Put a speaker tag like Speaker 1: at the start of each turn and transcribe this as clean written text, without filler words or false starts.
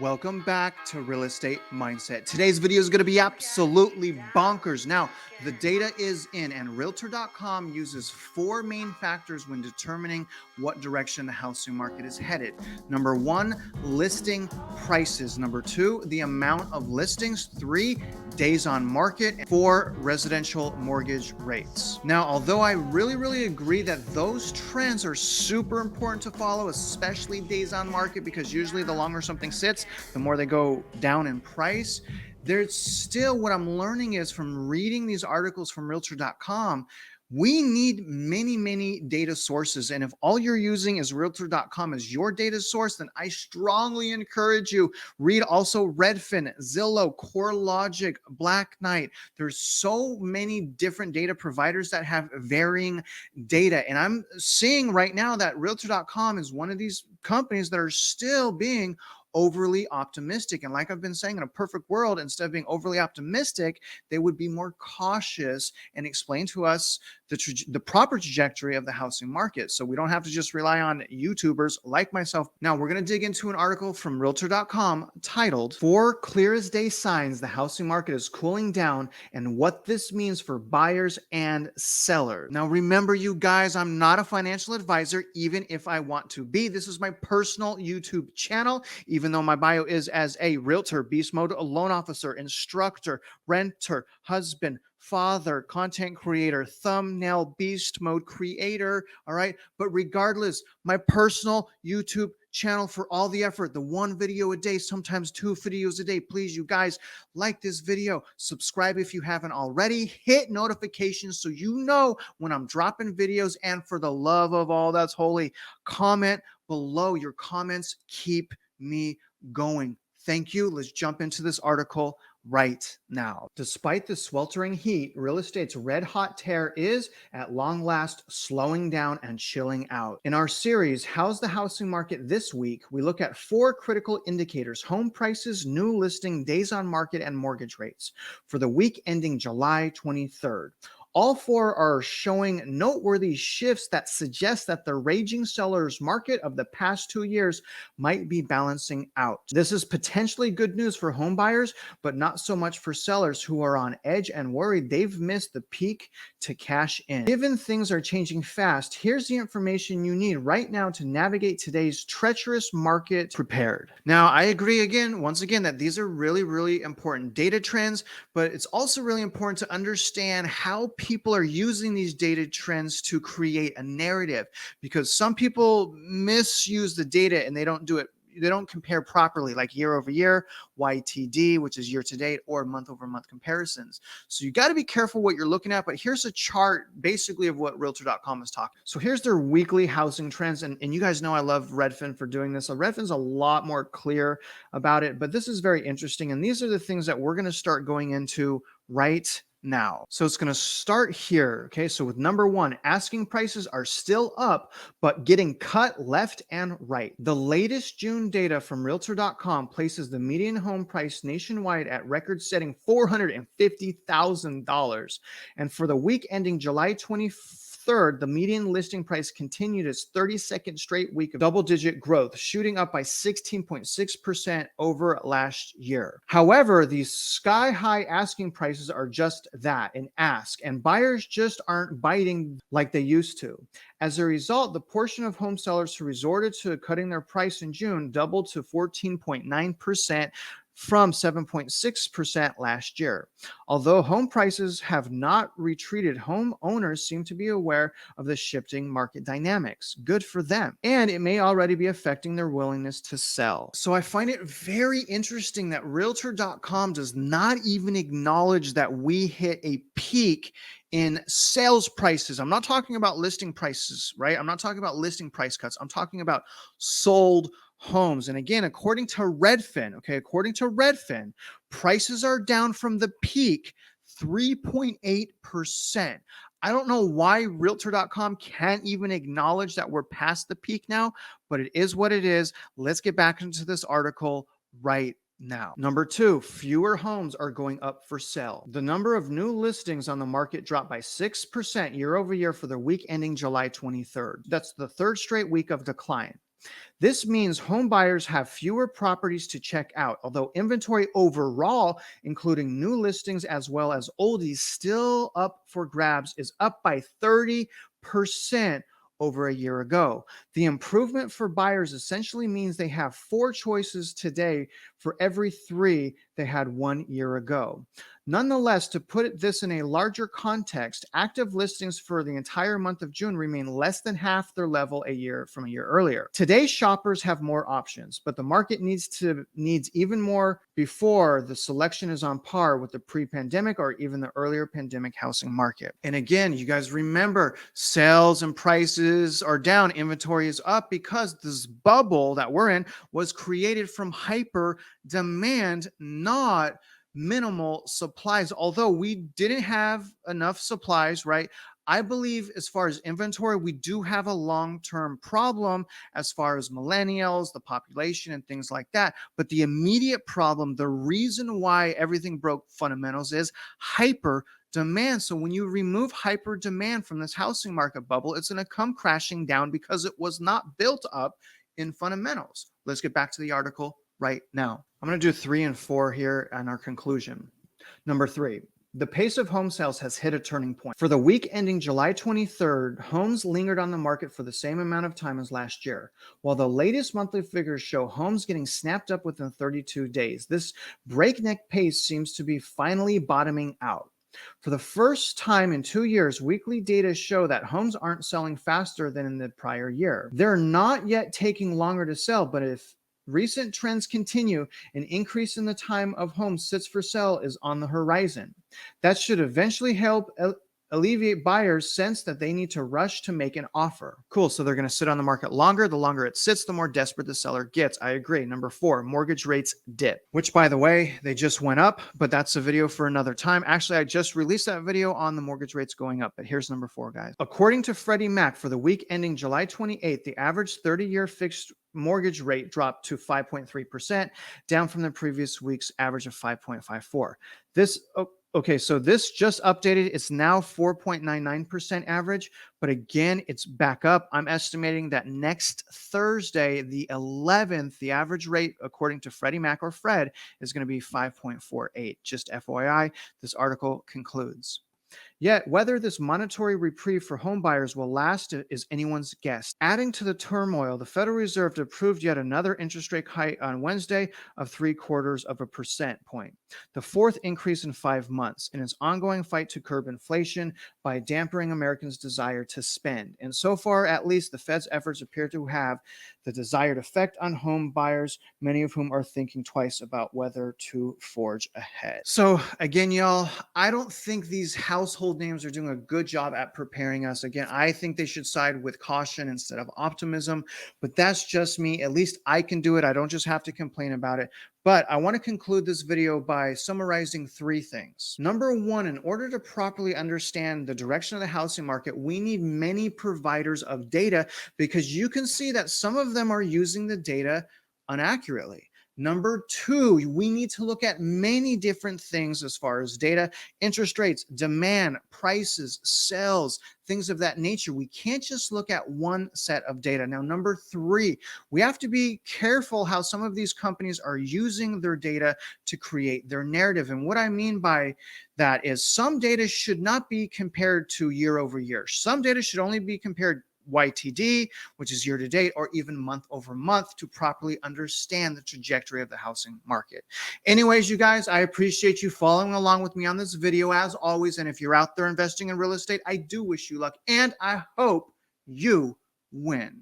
Speaker 1: Welcome back to Real Estate Mindset. Today's video is going to be absolutely bonkers. Now, the data is in, and Realtor.com uses four main factors when determining what direction the housing market is headed. Number one, listing prices. Number two, the amount of listings. Three, days on market. And four, residential mortgage rates. Now, although I really agree that those trends are super important to follow, especially days on market, because usually the longer something sits, the more they go down in price. There's still, what I'm learning is from reading these articles from Realtor.com, we need many data sources. And if all you're using is Realtor.com as your data source, then I strongly encourage you, read also Redfin, Zillow, CoreLogic, Black Knight. There's so many different data providers that have varying data. And I'm seeing right now that Realtor.com is one of these companies that are still being overly optimistic. And like I've been saying, in a perfect world, instead of being overly optimistic, they would be more cautious and explain to us the proper trajectory of the housing market. So we don't have to just rely on YouTubers like myself. Now we're going to dig into an article from Realtor.com titled "4 Clear as Day Signs the Housing Market is Cooling Down and What This Means for Buyers and Sellers." Now remember, you guys, I'm not a financial advisor, even if I want to be. This is my personal YouTube channel, even though my bio is as a realtor, beast mode, a loan officer, instructor, renter, husband, father, content creator, thumbnail beast mode creator. All right. But regardless, my personal YouTube channel for all the effort, the one video a day, sometimes two videos a day. Please, you guys, like this video, subscribe if you haven't already, hit notifications so you know when I'm dropping videos, and for the love of all that's holy, comment below. Your comments keep me going. Thank you. Let's jump into this article right now. Despite the sweltering heat, real estate's red hot tear is at long last slowing down and chilling out. In our series, How's the Housing Market This Week, we look at 4 critical indicators: home prices, new listing, days on market, and mortgage rates for the week ending July 23rd. All 4 are showing noteworthy shifts that suggest that the raging sellers market of the past 2 years might be balancing out. This is potentially good news for home buyers, but not so much for sellers who are on edge and worried they've missed the peak to cash in. Given things are changing fast, here's the information you need right now to navigate today's treacherous market prepared. Now, I agree once again, that these are really important data trends, but it's also really important to understand how people are using these data trends to create a narrative, because some people misuse the data and they don't compare properly, like year over year, YTD, which is year to date, or month over month comparisons. So you got to be careful what you're looking at. But here's a chart basically of what Realtor.com is talking. So here's their weekly housing trends. And you guys know I love Redfin for doing this. So Redfin's a lot more clear about it, but this is very interesting. And these are the things that we're going to start going into right now. So it's going to start here. Okay. So with number 1, asking prices are still up, but getting cut left and right. The latest June data from Realtor.com places the median home price nationwide at record-setting $450,000. And for the week ending July 24th, the median listing price continued its 32nd straight week of double-digit growth, shooting up by 16.6% over last year. However, these sky-high asking prices are just that, an ask, and buyers just aren't biting like they used to. As a result, the portion of home sellers who resorted to cutting their price in June doubled to 14.9%, from 7.6% last year. Although home prices have not retreated, homeowners seem to be aware of the shifting market dynamics. Good for them. And it may already be affecting their willingness to sell. So I find it very interesting that Realtor.com does not even acknowledge that we hit a peak in sales prices. I'm not talking about listing prices, right? I'm not talking about listing price cuts. I'm talking about sold homes. And again, according to Redfin, prices are down from the peak 3.8%. I don't know why Realtor.com can't even acknowledge that we're past the peak now, but it is what it is. Let's get back into this article right now. Number 2, fewer homes are going up for sale. The number of new listings on the market dropped by 6% year over year for the week ending July 23rd. That's the 3rd straight week of decline. This means home buyers have fewer properties to check out, although inventory overall, including new listings as well as oldies, still up for grabs, is up by 30% over a year ago. The improvement for buyers essentially means they have 4 choices today for every 3 they had 1 year ago. Nonetheless, to put this in a larger context, active listings for the entire month of June remain less than half their level a year earlier. Today's shoppers have more options, but the market needs even more before the selection is on par with the pre-pandemic or even the earlier pandemic housing market. And again, you guys remember, sales and prices are down, inventory is up because this bubble that we're in was created from hyper demand, not minimal supplies. Although we didn't have enough supplies, right? I believe as far as inventory, we do have a long-term problem as far as millennials, the population, and things like that. But the immediate problem, the reason why everything broke fundamentals is hyper demand. So when you remove hyper demand from this housing market bubble, it's going to come crashing down because it was not built up in fundamentals. Let's get back to the article right now. I'm going to do 3 and 4 here on our conclusion. Number 3, the pace of home sales has hit a turning point. For the week ending July 23rd, homes lingered on the market for the same amount of time as last year. While the latest monthly figures show homes getting snapped up within 32 days, this breakneck pace seems to be finally bottoming out. For the first time in 2 years, weekly data show that homes aren't selling faster than in the prior year. They're not yet taking longer to sell, but if recent trends continue, an increase in the time of homes sits for sale is on the horizon. That should eventually help alleviate buyers' sense that they need to rush to make an offer. Cool, so they're going to sit on the market longer. The longer it sits, the more desperate the seller gets. I agree. Number 4, mortgage rates dip, which, by the way, they just went up, but that's a video for another time. Actually, I just released that video on the mortgage rates going up, but here's number 4, guys. According to Freddie Mac, for the week ending July 28th, the average 30-year fixed mortgage rate dropped to 5.3%, down from the previous week's average of 5.54. Okay, so this just updated. It's now 4.99% average, but again, it's back up. I'm estimating that next Thursday, the 11th, the average rate, according to Freddie Mac or Fred, is going to be 5.48. Just FYI, this article concludes. Yet, whether this monetary reprieve for homebuyers will last is anyone's guess. Adding to the turmoil, the Federal Reserve approved yet another interest rate hike on Wednesday of 0.75 percentage point, the 4th increase in 5 months, in its ongoing fight to curb inflation by dampening Americans' desire to spend. And so far, at least, the Fed's efforts appear to have the desired effect on home buyers, many of whom are thinking twice about whether to forge ahead. So again, y'all, I don't think these household names are doing a good job at preparing us. Again, I think they should side with caution instead of optimism, but that's just me. At least I can do it. I don't just have to complain about it. But I want to conclude this video by summarizing 3 things. Number 1, in order to properly understand the direction of the housing market, we need many providers of data, because you can see that some of them are using the data inaccurately. Number 2, we need to look at many different things as far as data, interest rates, demand, prices, sales, things of that nature. We can't just look at one set of data. Now, number 3, we have to be careful how some of these companies are using their data to create their narrative. And what I mean by that is some data should not be compared to year over year. Some data should only be compared YTD, which is year to date, or even month over month, to properly understand the trajectory of the housing market. Anyways, you guys, I appreciate you following along with me on this video as always. And if you're out there investing in real estate, I do wish you luck, and I hope you win.